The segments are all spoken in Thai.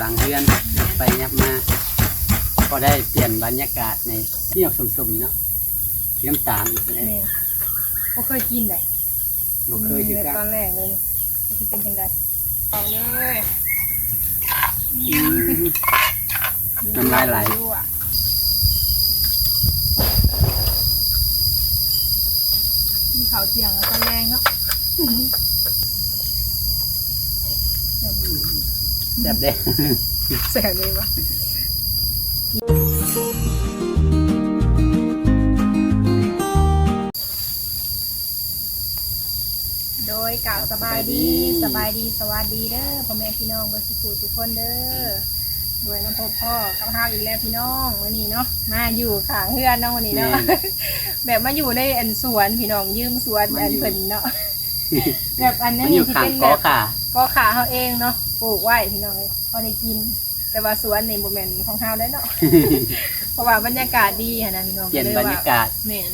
ลังเรือนไปยับมาพอได้เปลี่ยนบรรยากาศในที่ออกสมๆเนาะสีน้ำตาล เนี่ยบ่เคยกินเลย บ่เคยคือกัน ตอนแรกเลยนี่เป็นจังไดเอาเลย น้ำลายไหล มีข้าวเที่ยงแล้วตอนแรงเนาะ แซ่บเด้ แสบเลยวะโดยกล่าวสบายดีสวัสดีเด้อพ่อแม่พี่น้องเบอร์สุขุทุกคนเด้อด้วยน้ำพ่อกับข้าวอีกแล้วพี่น้องวันนี้เนาะมาอยู่ข้างเฮือนน้องวันนี้เนาะแบบมาอยู่ในอันสวนพี่น้องยืมสวนอันเพิ่นเนาะแบบอันนั้น มันอยู่ ที่ ข้าง เป็น ก แบ อบ ค่ะ ก็ขาเขาเองเนาะปลูกไว้พี่น้องเลยพอได้กิน แต่ว่าสวนในโมเมนต์ของเขาได้เนาะ เพราะว่าบรรยากาศดีค่ะนะพี่น้อง เปลี่ยนบรรยากาศ แม่น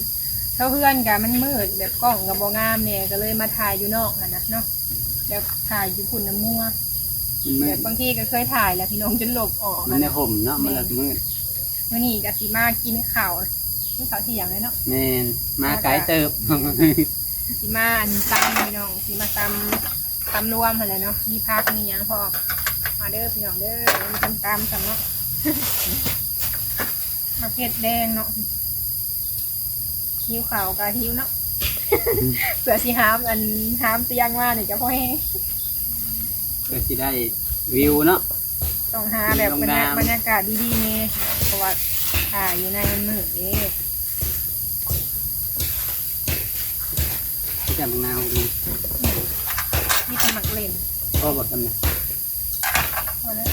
เท่าเพื่อนกันมันมืดแบบกล้องกับบงามเนี่ยก็เลยมาถ่ายอยู่นอกนะเนาะแบบถ่ายอยู่พุ่นน้ำมัว มัน แบบบางทีก็เคยถ่ายแล้วพี่น้องจนหลบออก มันในห่มเนาะมันละมืด มื่อนี้ก็สิมากินข้าวเที่ยงเลยเนาะ แม่นมาไกลเติบ สิมาอันตำพี่น้องสิมาตำรวมอะไรเนาะมีพักมีหยังพอมาเด้อพี่น้องเด้อมีตำสำเนาะ มาเผ็ดแดงเนาะหิวข่าวกะหิวเนาะ เผื่อสิหามเตียงมาเนี่ยจะพ่อแห้ง ก็สิได้วิวเนาะ ต้องหาแบบ โรงแรม บรรยากาศดีๆเนี่ยเพราะว่าถ่ายอยู่ในมันมืดเด้ ที่จะมะนาวนี่ มีสมัครเล่น ก็บอกกันเนี่ย พอแล้ว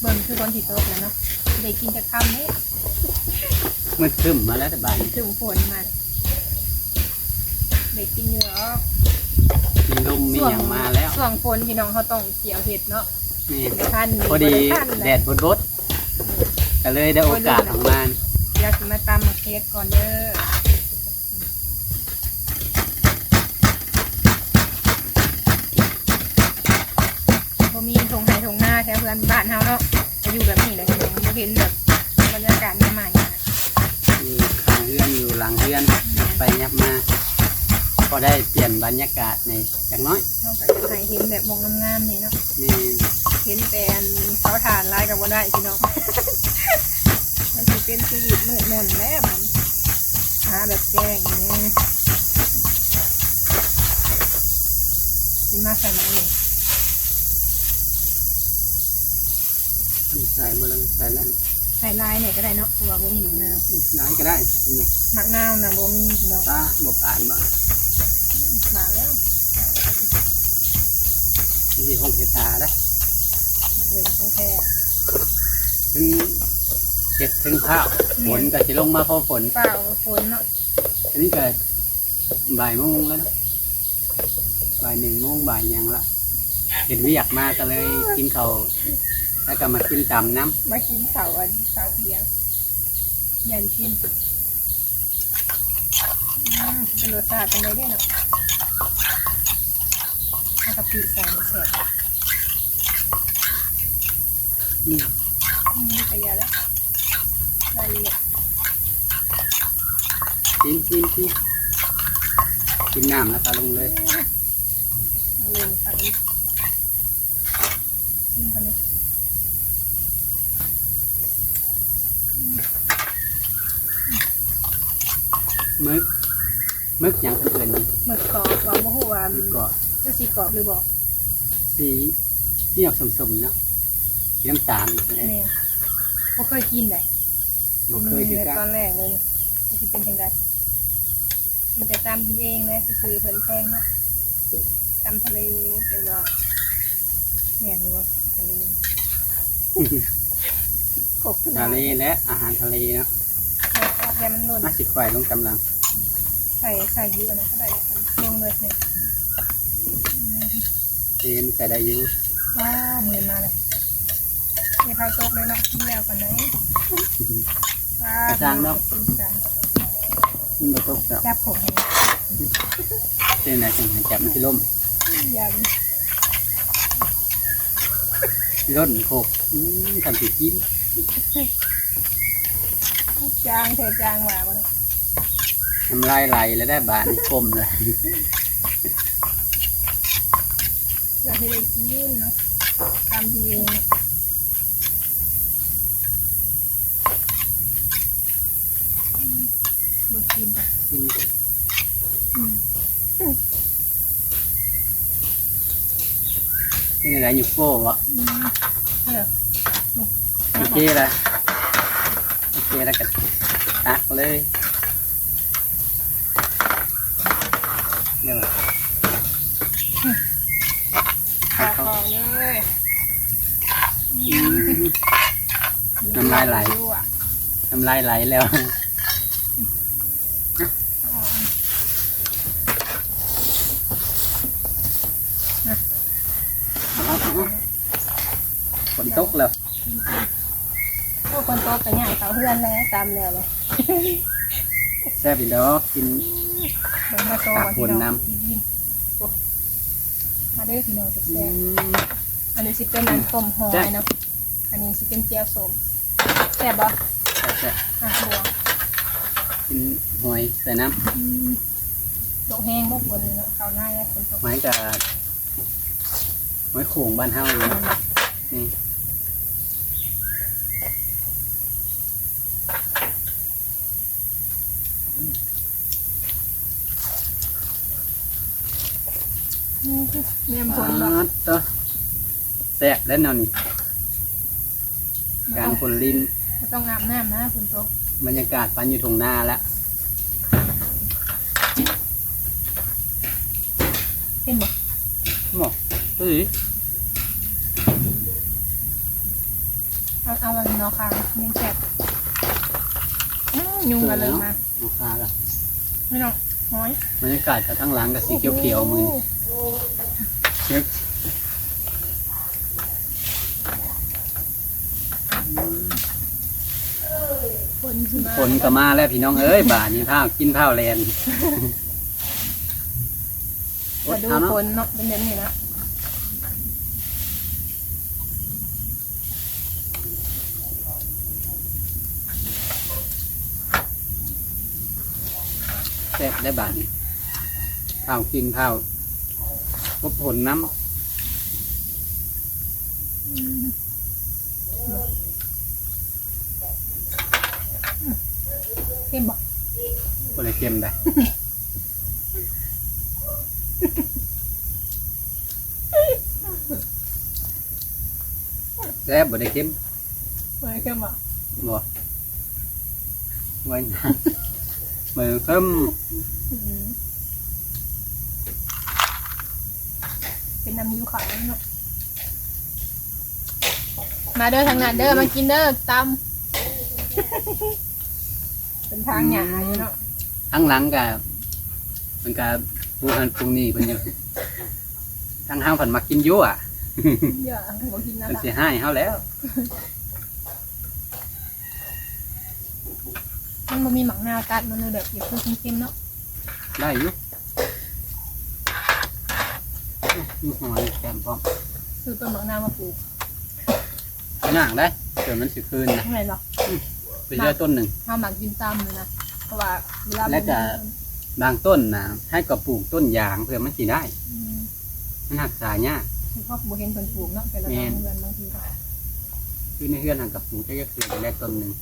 เบิ่งคือคนที่โต๊ะแล้วเนาะได้กินจะคำนี้ มืดครึ้มมาแล้วแต่บ่าย ถึงฝนมาได้กินเยอะ มีลมมีอย่างมาแล้ว ช่วงฝนพี่น้องเขาต้องเกี่ยวเห็ดเนาะ นี่ ไม่ทัน พอดี บ่ไทัน แดดบดๆก็เลยได้โอกาสออกมา เดี๋ยวสิมาตำมะเขือก่อนเด้อพอมีทงไทยทงหน้าแค่เพื่อนบ้านเฮาเนาะจะอยู่แบบนี้เลยพี่น้องบ่เห็นแบบบรรยากาศใหม่ๆนะ อยู่ข้างเรือนอยู่หลังเรือนไปยับมาพอได้เปลี่ยนบรรยากาศในอย่างน้อย เฮาก็จะให้เห็นแบบมองงามๆนี่เนาะ นี่ เห็นแต่อันเสาถ่านลายกับบ่ได้พี่น้อง มันสิเป็นชีวิตมืดมนแล้วมันหาแบบแจ้งนี่กินมาใส่หนังเลย มันใส่บลังใส่แล้ว ใส่ลายเนี่ยก็ได้เนาะเพราะว่าบ่มีหมักนาว น้อยก็ได้เป็นไง หมักนาวนะบ่มีพี่น้อง ตาบอ่านบ่ มาแล้ว มีห้องเฮตาได้ หมักเลยของแท้ ถึงเก็บถึงข้าวฝนก็จะลงมาพอฝน เปล่าฝนเนาะ อันนี้ก็บ่ายโมงแล้วนะบ่าย1 โมงบ่ายยังละเห็นวิอยากมาก็เลยกินข้าวแล้วก็มากินตำน้ มากินข้าวเที่ยงยันกินเป็นรสชาติเป็นไงได้เนาะเอากะปิใส่แซ่บ ำนี่ นี่ไปยาแล้วใส่เลย กินน้ำแล้วก็ลงเลย เอาเลยใส่ชิมกันเลย มึกอย่างเอื่นๆนี่ หมึกกรอบว่าโมโหว่า มึกก็ จะสีกรอบหรือบอก สีที่ออกสมๆเนาะสีน้ำตาล เนี่ยบ่เคยกินเลย บ่เคยคือกัน ตอนแรกเลยนี่จะเป็นจังไดมันจะตามกินเองเลยคือเพิ่นแพงเนาะตามทะเลเป็นว่าเนี่ยนี่ว่าทะเลกบขึ้นมา ทะเลและอาหารทะเลเนาะ ยามันหล่น มาสิควายลงกำลัง ใส่เยอะนะก็ได้แล้วกันลงเลยเนี่ย เต็มใส่ได้อยู่ ว้าวมือมาเลยมีเท้าโต๊ะเลยเนาะกินแล้วกันไหนว้าว มันบ่ตกดอก แซ่บผม เส้นไหนจังหาจับมันที่ล่ม ยัน ร่นโคกทำสิกิน จางเธอจางหวาน น้ำลายไหลแล้วได้บานกลมเลย เราให้ได้กินเนาะทำดีเองบุกิน กินนี่อะไรอยู่โป้วะ เออ โอเคละโอเคแล้วก็ตักเลยเนี่ย ขอของเลย น้ำลายไหลน้ำลายไหลแล้วฝนตกแล้ว พวกคนโตกันใหญ่เขาเพื่อนแล้วตามแล้วเลย แซ่บอีดอกกิน เดี๋ยวมาโตมาพี่น้องมาเด้อพี่น้องแซ่บอันนี้สิเป็นอันต้มหอยเนาะอันนี้สิเป็นเจียวส้มแซ่บบ่ แซ่บ อ่ะบัว กินหอยใส่น้ ดอกแห้งบ่บนเนาะข้าวหน้าแล้วคนโต ำหอยกับหอยโข่งบ้านเฮาเลยนี่แม่มผลบ่ ตัวแซ่บแล้วเนาะนี่กลางคนลิ้น บ่ต้องอาบน้ำนะฝนตก บรรยากาศปันอยู่ทงนาแล้ว เห็นบ่ หมอกเฮ้ย เอาอันนอคางยังแซ่บยุงกันเลยมา ลูกค้าละ ไม่น้องน้อย บรรยากาศกับทั้งหลังกับสีเขียวๆมือนี่ ฝนสิมา ฝนก็มาแล้วพี่น้องเอ้ยบ่านี้ข้าวกินข้าวแลน มาดูฝนเนาะเป็นแบบนี้นะ แซ่บได้บ่านี้ข้าวกินข้าวก็ผลน้ เข้มบ่ ำก็เลยเค็มได้แซ่บบ่ได้เค็ม ไม่เข้มบ่ บ่ไว้นะมือเค็ม เป็นน้ำยูขาวเนาะมาเด้อทางนั้นเด้อมากินเด้อตำเป็นทางหยาอยู่เนาะ ทั้งหลังกับมันกับผู้หันปรุงนี่เป็นยังทั้งห้างผันมากินยั่ว เยอะบ่กินนะ มัน ล่ะ เสียหายเขาแล้ว มันบ่มีหมักนาวตัดมันเลยแบบเก็บเพิ่มเค็มๆเนาะ ได้อยุมีหอยแกมพร้อม ซื้อต้นหมักนาวมาปลูก ย่างได้เดี๋ยวมันสิคืนนะ ข้างในหรอ ไปเจอต้นหนึ่ง มาหมักกินตามเลยนะเพราะว่าเวลา แล้วก็ บางต้นนะให้กับปลูกต้นยางเพื่อมันสิได้ มันหักษายาก พ่อบ่เห็นคนปลูกเนาะแต่ละบ้านเรือนบางทีก็ คือในเฮือนหักกับปลูกก็คือจะได้ต้นหนึ่ง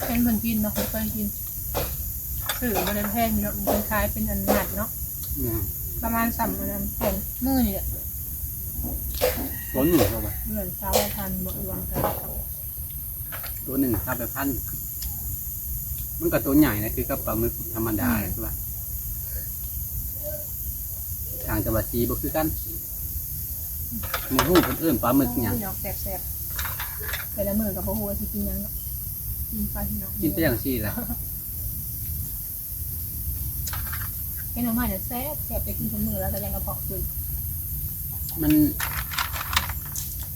เป็นคนกินเนาะคนเคยกินซื้อมาเดินแพงเนาะมันคล้ายเป็นอันหนัดเนาะ เนี่ย ประมาณ3อันแผ่นมือนี่แหละ ต้นหนึ่งเข้าไป เหมือนชาวพันธุ์บ่รวมกัน ตัวหนึ่งถ้าไปพันมันก็ตัวใหญ่นะคือกับปลาหมึกธรรมดาใช่ปะทางจังหวัดจีบ่คือกันหมูหูคนอื่นปลาหมึกเนี่ย เนาะแซ่บๆแต่ละมื้อก็บ่ฮู้ว่าสิกินหยังเนาะกินปลาที่เนาะ กินแต่อย่างซี่แหละ เป็นน้ำมันเนี่ยแซ่บไปกินทุกมื้อแล้วก็ยังกระเพาะขึ้น มัน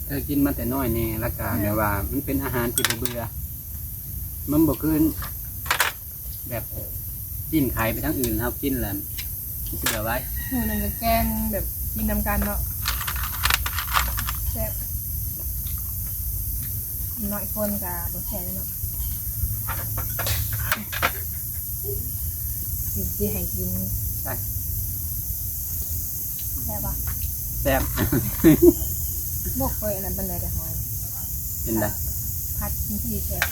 เธอกินมาแต่น้อยแน่ละกาแบบว่า มันเป็นอาหารที่บ่เบื่อมันบ่คืนแบบกินไข่ไปทั้งอื่นครับกินแล้วมันสิเบื่อไว้ หมูนั่นก็แกงแบบกินนำกันเนาะแซ่บน้อยคนกับบแซ่บเนาะสิให้กิน ใช่ แซ่บปะ แซ่บ บ่เคยอันนั้นเป็นไรแต่หอย เป็นไร ผัดที่แซ่บ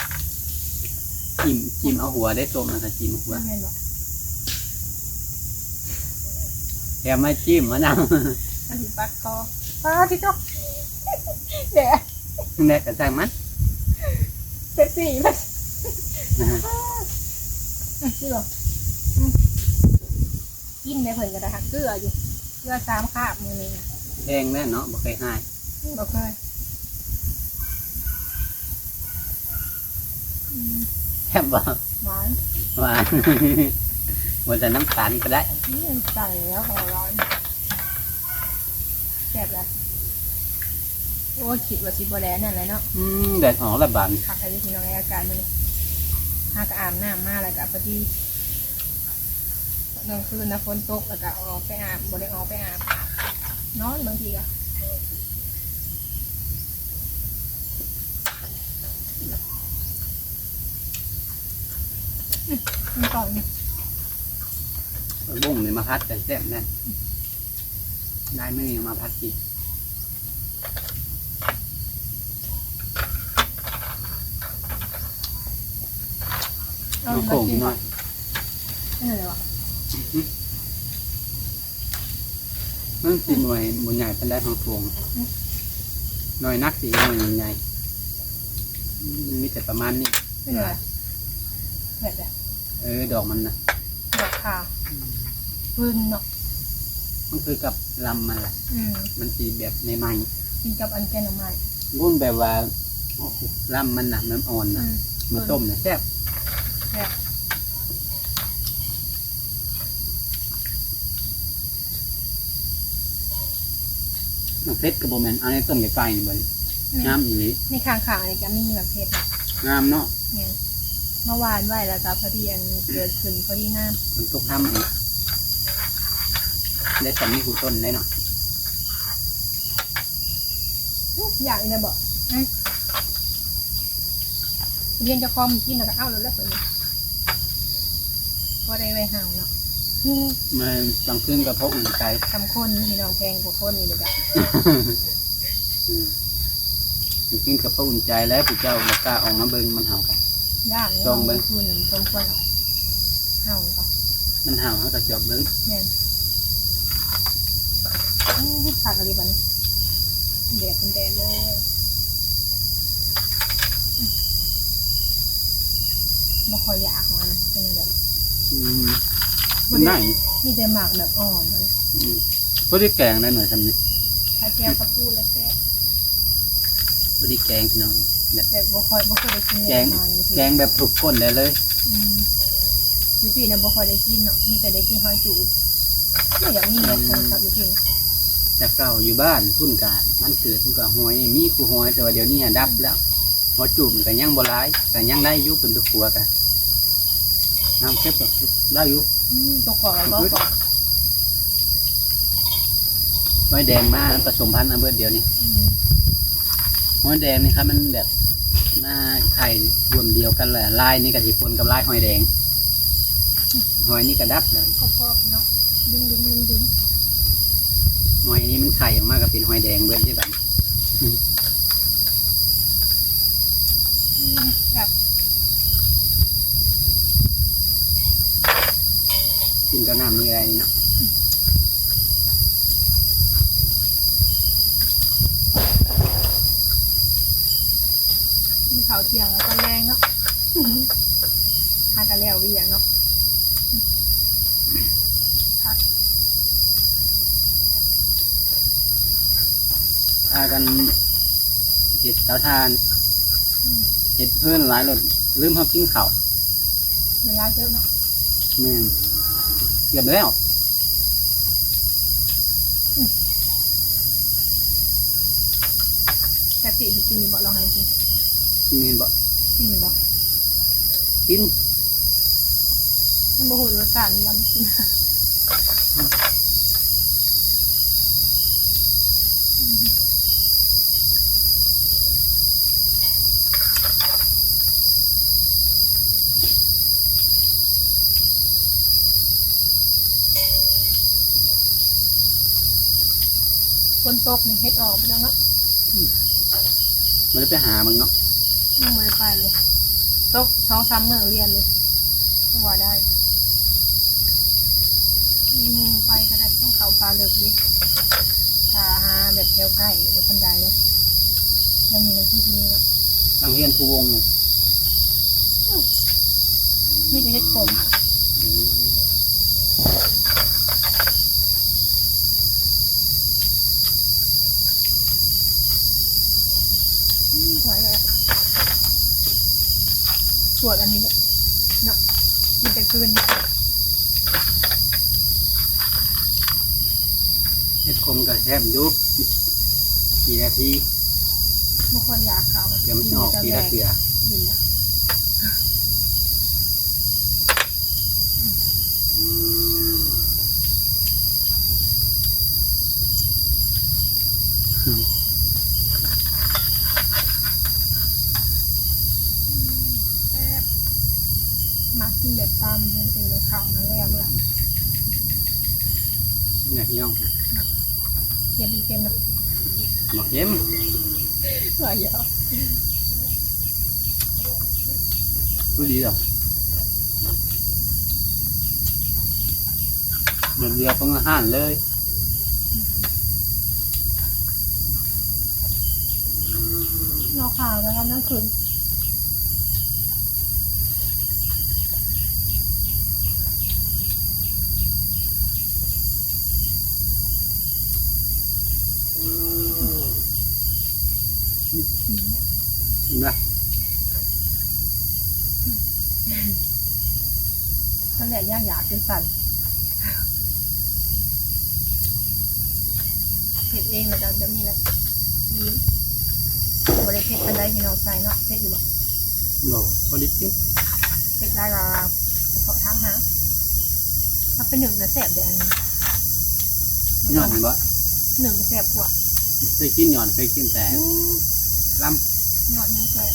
จิ้มเอาหัวได้ต้มนะจิ้มหัว ไม่แม่นบ่ แถมไม่จิ้มมะนาว อันที่ปักคอปลาที่ตกเดี๋ยว แน่กระจังมัน เซ็กซี่มันนี่หรอกินในเพิ่นก็ได้หักเกลืออยู่เกลือ3 คาบมื้อนึงอ่ะ แพงแน่เนาะบ่เคยให้ บ่เคย แซ่บบ่ หวาน หวาน ว่าแต่น้ำตาลก็ได้ นี่ใส่แล้วขอร้อนแซ่บเลยโอ้คิดว่าสิบ่แลนั่นแหละเนาะ แดดออกและบาน คักให้พี่น้องในอากาศมื้อนี้หากอาบน้ำมาแล้วก็พอดีกลางคืนนะฝนตกแล้วก็ออกไปอาบบ่ได้ออกไปอาบนอนบางทีก็มันก่อน บุ้งเนี่ยมาพัดแต่แซ่บแน่ได้ไม่มีมาพัดกิน เอา น้อง มา โข่ง กิน หน่อย นี่อะไรวะ นั่นสิหน่วยบุญใหญ่เป็นได้ของพวงหน่วยนักสีหน่วยใหญ่มันมีแต่ประมาณนี้ นี่อะไรแบบแบบ ดอกมันนะ ดอกขาพื้นเนาะ มันคือกับลำมันแหละ มันสีแบบในไม้ กินกับอันแกงหน่อไม้ รุ่นแบบว่าโอ้โหลำมันนะมันอ่อนนะมันต้มเนี่ยแซ่บ แบบ มันเฟ็ดกับโบแมนเอาในต้นไก่ๆนี่บ่นี่งามอีหลี ในข้างๆนี่ก็มีแบบเผ็ดนะ งามเนาะ เนี่ยเมื่อวานไหวแล้วก็พอดีอันเกิดขึ้นพอดีน้ มันตกทำเองได้สำนีกูต้นได้เนาะ ำอยากเลยบอกเรียนจะคอมกินแล้วก็เอาแล้วแล้วแบบนี้ก็ได้ไว้ห่างเนาะ มันกลางคืนกับเพราะอุ่นใจ ทำคนมีน้องแพงกว่าคนนี่เลยจ้ะ กินกับพระอุ่นใจแล้วผู้เจ้าบอกกล้าออกมาเบิ่งมันเห่ากัน ยากเลย ลองเบิ่ง คืนมันต้มควรห่างก็ มันเห่าเขาก็จอบเบิ่ง แม่นขาดอะไรบ้างเด็ดเป็นแดดเลยบ่ค่อยอยากของมันเป็นอะไร มันได้ มีแต่หมากแบบอ่อนเลย พอดีแกงได้หน่อยทำนี่ ถ้าแก้วกระปูแล้วแซ่บ พอดีแกงพี่น้องแบบ แต่บ่ค่อยได้กิน แกง นาน แกงแบบถูกก้นได้เลย อยู่พี่นะบ่ค่อยได้กินเนาะมีแต่ได้กินหอยจูบไม่อยากมีเลยคนครับอยู่พี่ แต่เก่าอยู่บ้านพุ่นกาดมันเกิดพุ่นกาหอยมีกูหอยแต่ว่าเดี๋ยวนี้ดับแล้วหัวจุ่มกันยังโบราณกันยังได้ยุเป็นตัวขัวกันน้ำเค็มแบบได้ยุ ตัวกรอบแล้วก็กรอบ หอยแดงมาผสมพันธุ์อันเบิดเดียวนี่หอยแดงนี่ครับมันแบบมาไข่รวมเดียวกันเลยลายนี่กับสีปนกับลายหอยแดงหอยนี่กระดับเลย กรอบเนาะดึง หอยนี้มันไข่ออกมากับเป็นหอยแดงเบิดได้แบบ แบบ กินกับน้ำนี่อะไรนี่เนาะ มีข้าวเที่ยงแล้วก็แรงเนาะหากระแล้วเวียงเนาะพัก พากันเห็ดเตาทานเห็ดเพื่อนหลายรถลืมเขากินข้าว เวลาเจอเนาะ แม่นเกือบแล้ว กินอยู่บ่ลองให้กิน กินเห็นบ่ กินอยู่บ่ กิน มันบ่ฮู้รสชาติมันกินฝนตกนี่เฮ็ดออกไปแล้วเนาะ มันได้ไปหามึงเนาะ ยังไม่ได้ไปเลยตก2-3มื้อเรียนเลยจังหวะได้มีมุมไปก็ได้ต้องเข้าป่าเลิกดิถ้าหาแบบแถวใกล้บ่ปานใดเลยแล้วนี่นะคือนี่เนาะ ทางเฮียนผู้วงเนี่ย มีแต่เฮ็ดขม อืม สวยเลยสวดอันนี้แหละเนาะกินแต่คืน เฮ็ดคมกับแซมยุบกี่นาที บางคนอยากเขา เดี๋ยวมันจะออกทีละเสือ กินนะ แซ่บมากินแบบตามมันเป็นเลยข้าวนั่นแหละเลย เนี่ยพี่น้อง เก็บอีกเก็บนะ บอกเย็ม สวยเยอะ ผู้ดีหรอเดือดเดือดต้องอาหารเลย นอกข่าวแล้วกันนั่นคืนเห็นไหม ท่านแหละยากอยากเป็นสั่นเผ็ดเองแล้วก็จะมีอะไรยิ้มบริเผ็ดเป็นได้พี่น้องใส่เนาะเผ็ดอยู่บ่ บอกพอดีกิน เผ็ดได้ก็เฉพาะทางหางถ้าเป็นหนึ่งนะแสบเดี๋ยวอันนี้ ย้อนเห็นบ่ หนึ่งแสบกว่า เคยกินย้อนเคยกินแต่ล ยอดหนึ่งแสบ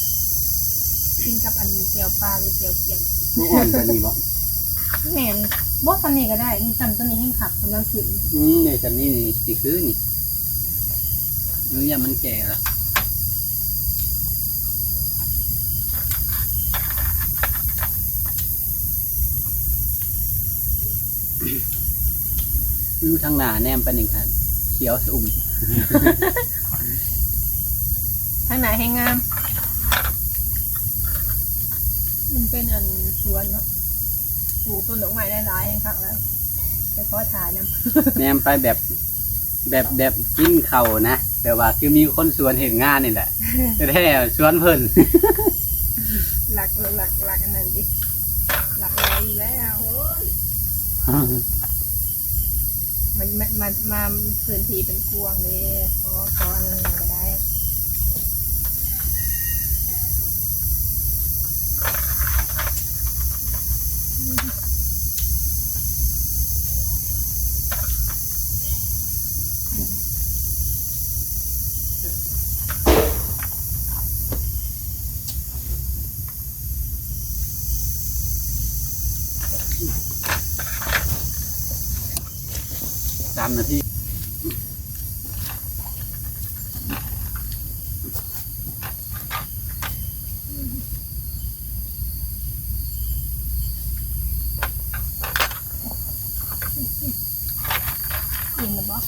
กินกับอันนี้เกี๊ยวปลาหรือเกี๊ยวเกี๊ยน ำผู้อ่อนตัวนี้บ่ แม่นบดซันนี่ก็ได้นี่ซันตัวนี้ให้ขับกำลังขึ้น เนี่ยจำนี่นี่สิคือนี่เนื้อมันแก่ละอยู่ทางหน้าแนมไปหนึ่งคันเขียวสะอุ่ม ทางไหนให้งาม มันเป็นอันสวนเนาะปลูกต้นดอกไม้ได้หลายแห่งคักแล้วไปขอถ่ายนำ แนมไปแบบกินเข่าวนะแต่ว่าคือมีคนสวนเห็นงานนี่แหละแท้ๆสวนเพิ่น หลักอันนั้นดิหลักร้อยอีกแล้วมาพื้นที่เป็นกวางเลยขออันนึงก็ได้3 นาที กินหรือเปล่า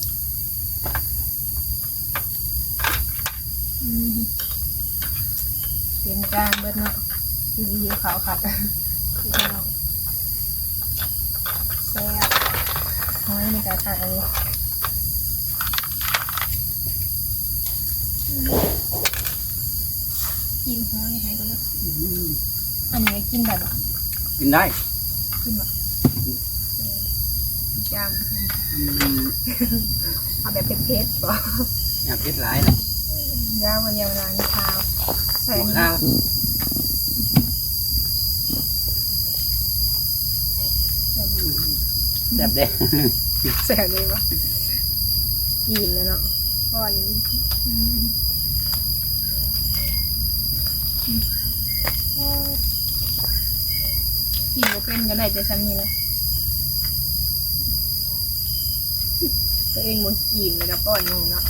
เต็มจานเบิดเนาะคือวิวขาวขัดคือพี่น้องแซ่บน้อยในการขัดอันนี้กินห้อยให้ก็เนาะอันนี้กินแบบ กินได้ กินแบบจาม อืม เอาแบบเผ็ดๆป่ะ อยากเผ็ดหลายนะ ยาววันยาวนานข้าวใส่ หัว นี่ ข้าวแซ่บเด้ ใส่เลยวะอิ่มแล้วเนาะก่อนกินบ่เป็นก็ได้แต่ซ้ำนี่แหละตัวเองบ่กินเลยแล้วป้อนหนูเนาะ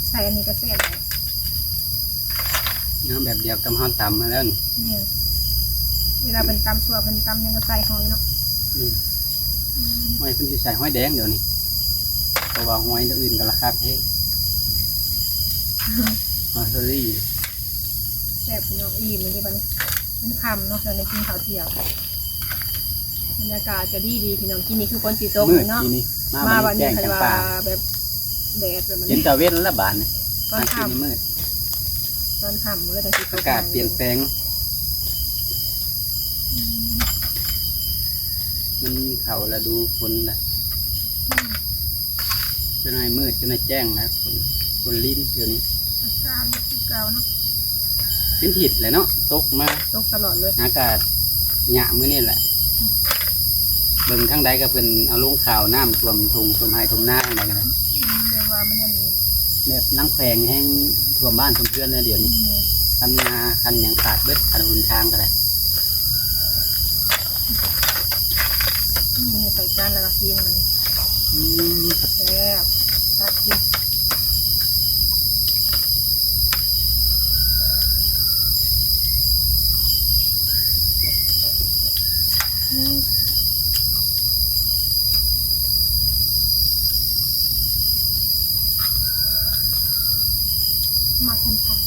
ใส่อันนี้ก็แซ่บเลย เนื้อแบบเดียวกับห่อตำมาแล้วนี่ เนี่ยเวลาเป็นตำสัวเป็นตำยังก็ใส่หอยเนาะ นี่ห้อยเพิ่นสิใส่ห้อยแดงเดี๋ยวนี้เพราะว่าห้อยอื่นก็ราคาแพงมาเซอรี่ แซ่บพี่น้องอิ่มเลยที่มันคำเนาะเราในกินข้าวเที่ยงบรรยากาศจะดีพี่น้องที่นี่คือคนสีตก มืด เนาะ ทีนี้ มา มา วั วัน น นี้ นี้แจ้ง คัน จัง ว่า ป่า แบบแดดแบบมัน เห็นตะเวนละบาทนี่ ตอน ทางที่นี่ ค่ำ มืด ตอนค่ำมันก็จะสีต อาก กาศเปลี่ยนแปลง มันเข้าฤดูฝนละจะนายมืดจะนายแจ้งแล้วฝนลิ้นเดี๋ยวนี้ อากาศคือเก่าเนาะ เป็นถิดเลยเนาะตกมา ตกตลอดเลย อากาศหยะมื้อนี่แหละเบิ่งทั้งใดก็เพิ่นเอาลงข่าวน้ำท่วมทงท่วมไห้ท่วมหน้าอะไรกันเลย แต่ว่ามันนั่น แบบน้ำแข็งแห้งท่วมบ้านท่วมเพื่อนเลยเดี๋ยวนี้คันนาคันหยังขาดเบิดคันหุนทางกันเลย นี่ใส่จานแล้วก็กินมัน อืม แซ่บตักกินหมักเป็นผัก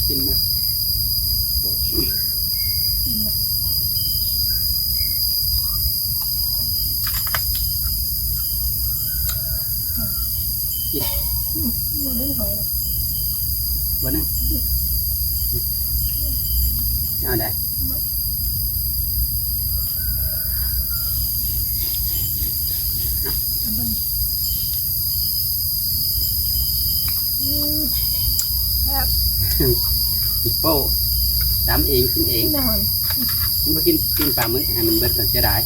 กินนะ กินเลยมันไม่หอยเลย วันนั้นเอาได้ อันนั้นแบบ อีโป้ตามเองขึ้นเอง ที่นอน มันก็กินปลาหมึกให้มันเบิดก่อนเสียดาย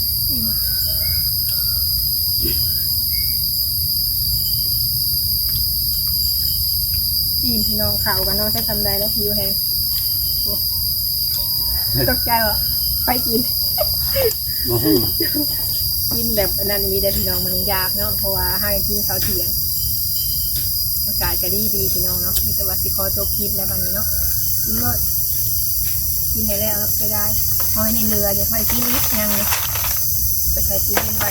ทีมพี่น้องข่าวกันน้องใช้ทำได้แล้วผิวแห้งโอ้ตกใจว่ะไปกิน โมหุ่ง กินแบบอันนั้นนี้ได้พี่น้องมันยากเนาะเพราะว่าให้กินเช้าเที่ยงอากาศจะดีพี่น้องเนาะมีแต่ว่าสิคอจบคลิปแล้วบันนี้เนาะกินก็กินให้แล้วเนาะไปได้หอยในเรือยังไม่กินนิดยังเลยไปใส่ตู้เย็นไว้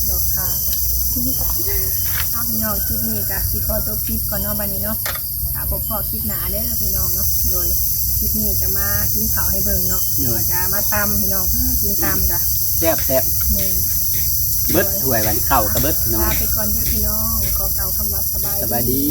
ดอกคาเอาพี่น้องคลิปนี้กะสิคอจบคลิปก่อนเนาะบันนี้เนาะถ้าพบพอคลิปหนาเด้อพี่น้องเนาะโดยคลิปนี้จะมากินข้าวให้เบิ่งเนาะจะมาตำพี่น้องกินตำกะ แซ่บแซ่บ นี่ เบิดถ้วยวันเข่ากระเบิดพี่น้อง ลาไปก่อนเด้อพี่น้องขอกล่าวคำว่าสบาย สบายดี